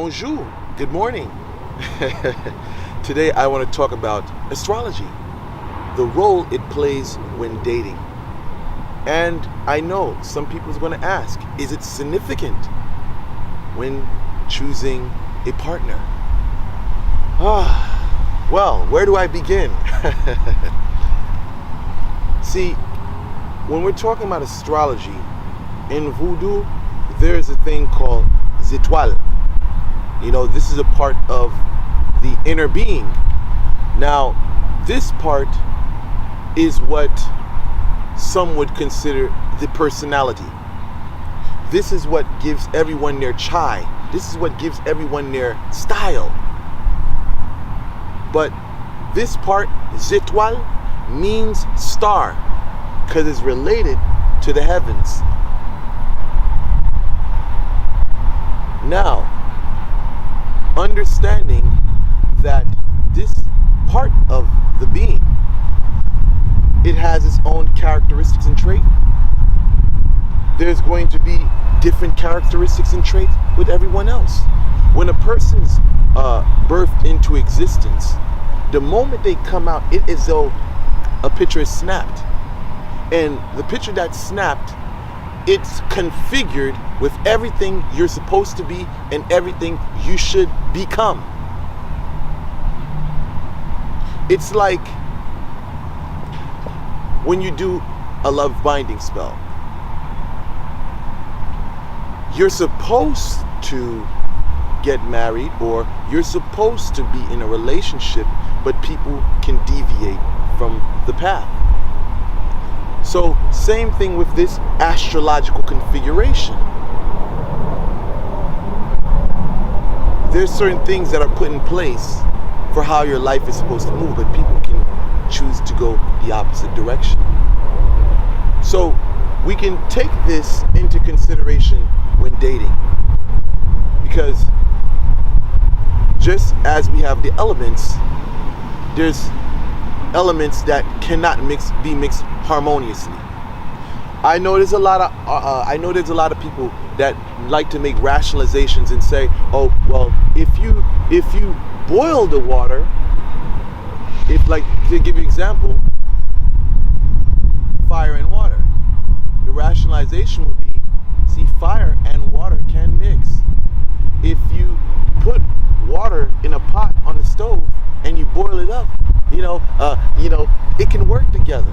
Bonjour. Good morning. Today I want to talk about astrology, the role it plays when dating. And I know some people are going to ask, is it significant when choosing a partner? Well, where do I begin? See, when we're talking about astrology, in voodoo, there's a thing called Zetwal. You know, this is a part of the inner being. Now, this part is what some would consider the personality. This is what gives everyone their chai. This is what gives everyone their style. But this part, Zetwal, means star, because it's related to the heavens. Now, understanding that this part of the being, it has its own characteristics and trait. There's going to be different characteristics and traits with everyone else. When a person's birthed into existence, the moment they come out, it is though a picture is snapped. And the picture that's snapped, it's configured with everything you're supposed to be and everything you should become. It's like when you do a love binding spell. You're supposed to get married or you're supposed to be in a relationship, but people can deviate from the path. So, same thing with this astrological configuration. There's certain things that are put in place for how your life is supposed to move, but people can choose to go the opposite direction. So, we can take this into consideration when dating. Because just as we have the elements, there's elements that cannot be mixed harmoniously. I know there's a lot of people that like to make rationalizations and say, oh, well, if you boil the water, if, like, to give you an example, fire and water, the rationalization would be, see, fire and water can mix. If you put water in a pot on the stove and you boil it up, it can work together.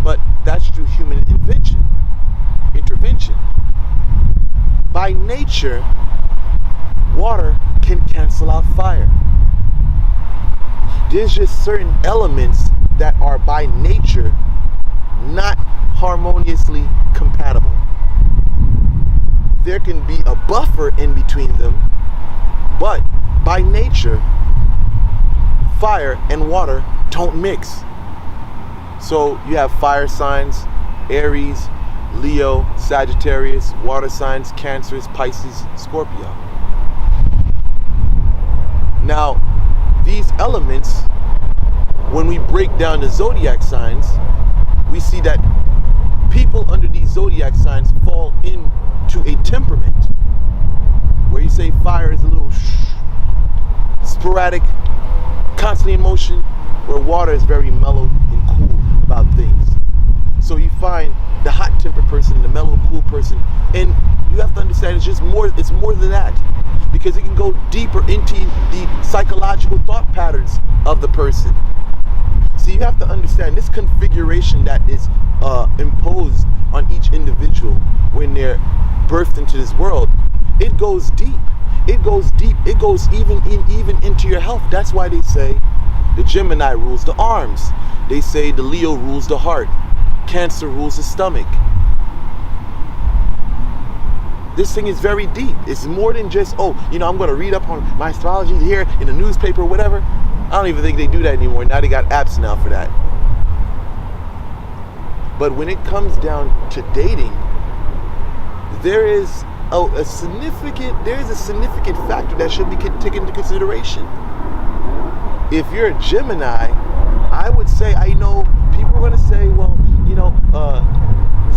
But that's through human intervention. By nature, water can cancel out fire. There's just certain elements that are by nature not harmoniously compatible. There can be a buffer in between them, but by nature, fire and water don't mix. So you have fire signs, Aries, Leo, Sagittarius, water signs, Cancer, Pisces, Scorpio. Now, these elements, when we break down the zodiac signs, we see that people under these zodiac signs fall into a temperament where you say fire is a little sporadic, constantly in motion, where water is very mellow and cool about things. So you find the hot-tempered person, the mellow, cool person, and you have to understand it's more than that, because it can go deeper into the psychological thought patterns of the person. So you have to understand this configuration that is imposed on each individual when they're birthed into this world. It goes deep. It goes deep. It goes even into your health. That's why they say the Gemini rules the arms. They say the Leo rules the heart. Cancer rules the stomach. This thing is very deep. It's more than just, I'm going to read up on my astrology here in the newspaper or whatever. I don't even think they do that anymore. Now they got apps now for that. But when it comes down to dating, there is a significant factor that should be taken into consideration. If you're a Gemini, I would say, I know people are going to say, well,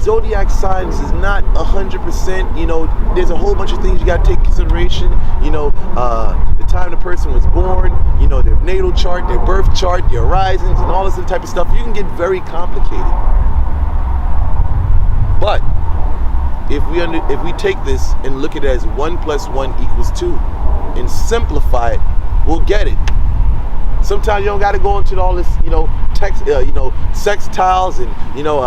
zodiac signs is not 100%. You know, there's a whole bunch of things you got to take into consideration. You know, the time the person was born, you know, their natal chart, their birth chart, their horizons, and all this other type of stuff. You can get very complicated. But if we take this and look at it as 1 + 1 = 2 and simplify it, we'll get it. Sometimes you don't got to go into all this, you know, sextiles and, you know,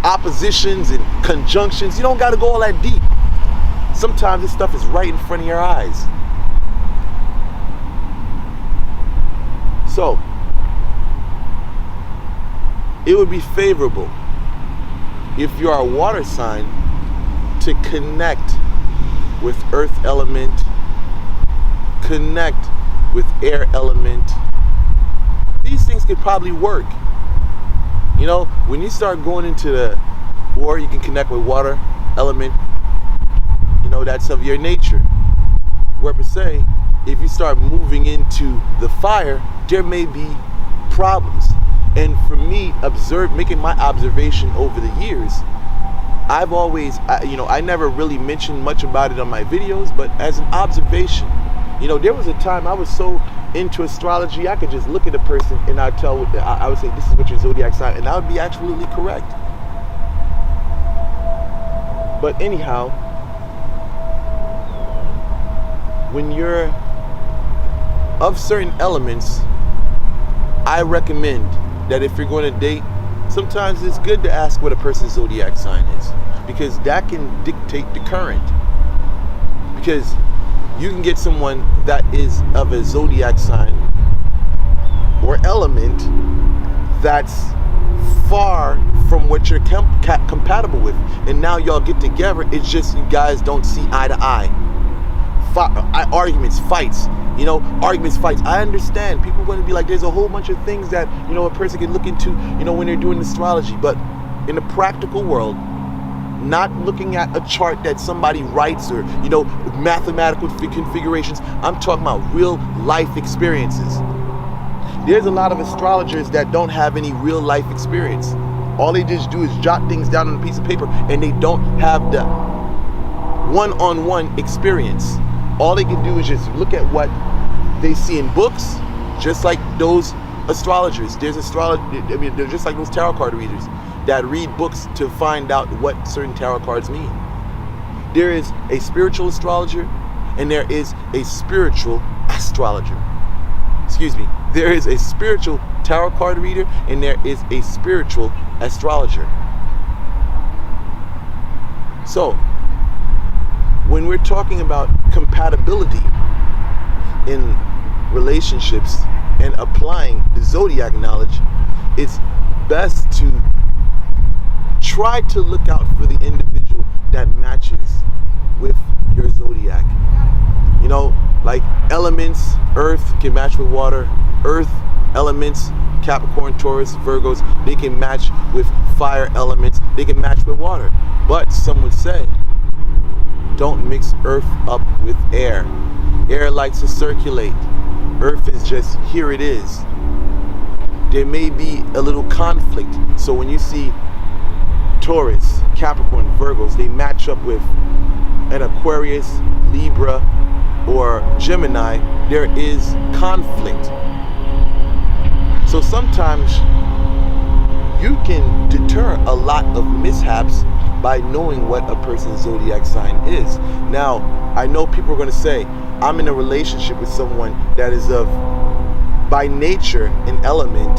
oppositions and conjunctions. You don't got to go all that deep. Sometimes this stuff is right in front of your eyes. So, it would be favorable if you are a water sign to connect with earth element, connect with air element. These things could probably work. You know, when you start going into the war, you can connect with water element. You know, that's of your nature. Where per se, if you start moving into the fire, there may be problems. And for me, making my observation over the years, I've always, I never really mentioned much about it on my videos, but as an observation, you know, there was a time I was so into astrology, I could just look at a person and I would say, this is what your zodiac sign, and that would be absolutely correct. But anyhow, when you're of certain elements, I recommend that if you're going to date, sometimes it's good to ask what a person's zodiac sign is, because that can dictate the current. Because you can get someone that is of a zodiac sign or element that's far from what you're compatible with, and now y'all get together. It's just you guys don't see eye to eye. Arguments, fights. You know, fights. I understand. People are going to be like, there's a whole bunch of things that, you know, a person can look into, you know, when they're doing astrology. But in the practical world, not looking at a chart that somebody writes or, you know, mathematical configurations. I'm talking about real life experiences. There's a lot of astrologers that don't have any real life experience. All they just do is jot things down on a piece of paper, and they don't have the one-on-one experience. All they can do is just look at what they see in books, just like those astrologers. They're just like those tarot card readers that read books to find out what certain tarot cards mean. There is a spiritual astrologer and there is a spiritual astrologer. Excuse me. There is a spiritual tarot card reader and there is a spiritual astrologer. So, when we're talking about compatibility in relationships and applying the zodiac knowledge, it's best to try to look out for the individual that matches with your zodiac. You know, like elements, earth can match with water, earth elements, Capricorn, Taurus, Virgos, they can match with fire elements, they can match with water. But some would say, don't mix earth up with air. Air likes to circulate. Earth is just, here it is. There may be a little conflict. So when you see Taurus, Capricorn, Virgos, they match up with an Aquarius, Libra, or Gemini, there is conflict. So sometimes you can deter a lot of mishaps by knowing what a person's zodiac sign is. Now, I know people are going to say, I'm in a relationship with someone that is of, by nature, an element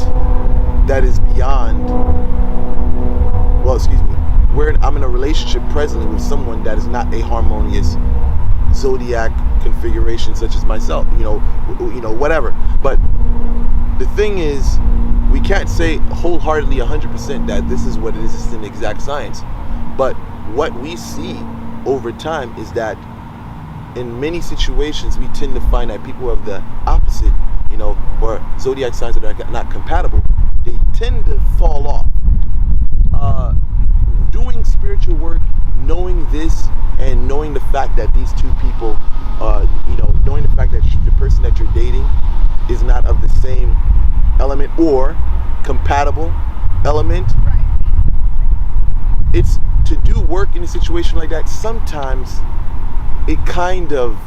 that is beyond, I'm in a relationship presently with someone that is not a harmonious zodiac configuration such as myself, you know, whatever. But the thing is, we can't say wholeheartedly 100% that this is what it is, it's an exact science. But what we see over time is that in many situations, we tend to find that people of the opposite, you know, or zodiac signs that are not compatible, they tend to fall off. Doing spiritual work, knowing this, and knowing the fact that these two people, knowing the fact that the person that you're dating is not of the same element or compatible element, it's work in a situation like that, sometimes it kind of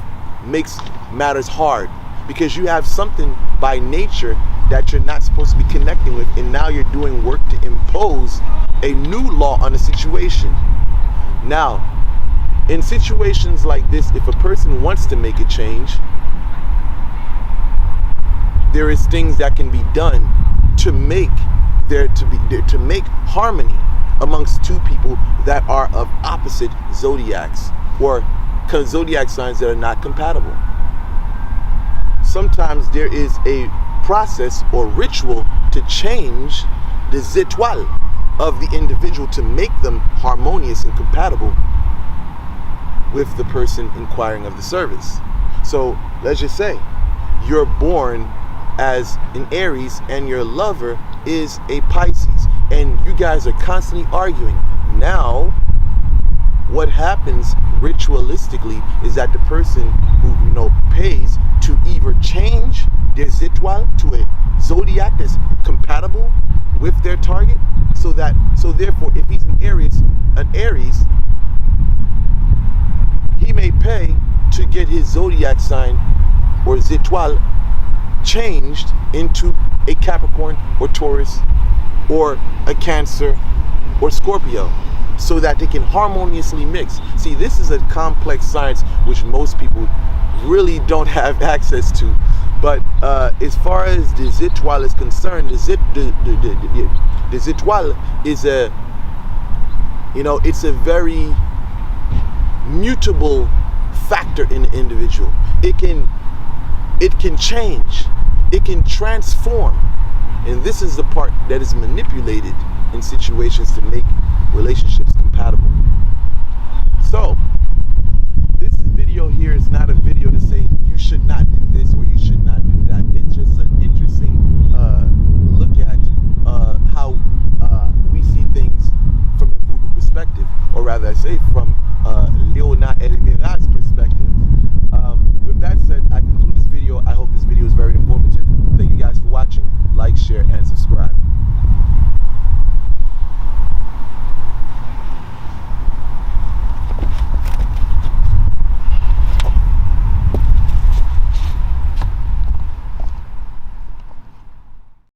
makes matters hard, because you have something by nature that you're not supposed to be connecting with, and now you're doing work to impose a new law on a situation. Now, in situations like this, if a person wants to make a change, there is things that can be done to make harmony amongst two people that are of opposite zodiacs, or zodiac signs that are not compatible. Sometimes there is a process or ritual to change the Zetwal of the individual to make them harmonious and compatible with the person inquiring of the service. So let's just say you're born as an Aries and your lover is a Pisces, and you guys are constantly arguing. Now, what happens ritualistically is that the person who pays to either change their Zetwal to a zodiac that's compatible with their target, so therefore if he's an Aries, he may pay to get his zodiac sign or Zetwal changed into a Capricorn or Taurus or a Cancer or Scorpio, so that they can harmoniously mix. See, this is a complex science which most people really don't have access to. But as far as the Zetwal is concerned, the Zetwal is it's a very mutable factor in the individual. It can change, it can transform, and this is the part that is manipulated in situations to make relationships compatible. So this video here is not a video to say you should not do this or you should not do that. It's just an interesting look at how we see things from a voodoo perspective, or rather I say from LeonardElmera's perspective. With that said, I conclude this video. I hope this video is very informative. Thank you guys for watching. Like, share, and subscribe.